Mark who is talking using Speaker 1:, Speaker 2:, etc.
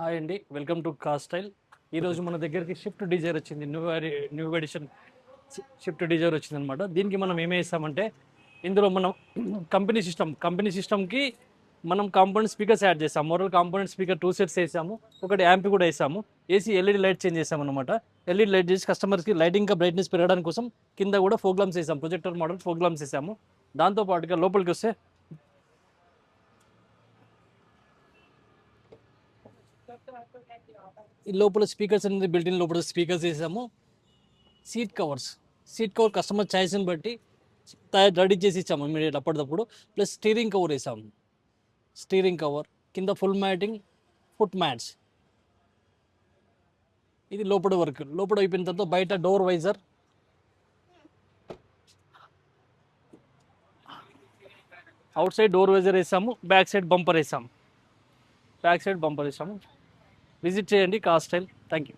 Speaker 1: Hi అండి, welcome to car style. ఈరోజు మన దగ్గరికి షిఫ్ట్ డిజైర్ వచ్చింది. న్యూ ఎడిషన్ షిఫ్ట్ డిజైర్ వచ్చింది అనమాట. దీనికి మనం ఏమి వేస్తామంటే ఇందులో మనం కంపెనీ సిస్టమ్కి మనం కాంపోనెంట్ స్పీకర్స్ యాడ్ చేసాము. మోరల్ కాంపోనెంట్ స్పీకర్ 2 సెట్స్ వేసాము, ఒకటి యాంప్ కూడా వేసాము. ఏసీ ఎల్ఈడి లైట్ చేంజ్ చేసాము అనమాట. ఎల్ఈడి లైట్ చేసి కస్టమర్స్కి లైటింగ్ ఇంకా బ్రైట్నెస్ పెరగడానికి కోసం కింద కూడా ఫోగ్లామ్స్ వేసాము, ప్రొజెక్టర్ మోడల్ ఫోగ్లామ్స్ వేసాము. దాంతోపాటుగా లోపలికి వస్తే ఈ లోపల స్పీకర్స్ అనేది బిల్టిన్ లోపల స్పీకర్స్ వేసాము. సీట్ కవర్ కస్టమర్ చాయిస్ని బట్టి రెడీ చేసి ఇచ్చాము ఇమీడియట్ అప్పటికప్పుడు. ప్లస్ స్టీరింగ్ కవర్ వేసాము. స్టీరింగ్ కవర్ కింద ఫుల్ మ్యాటింగ్, ఫుట్ మ్యాట్స్. ఇది లోపల వర్క్. లోపల అయిపోయిన తర్వాత బయట door visor, outside door visor వేసాము. బ్యాక్ సైడ్ బంపర్ వేసాము. విజిట్ చేయండి కార్ స్టైల్. Thank you.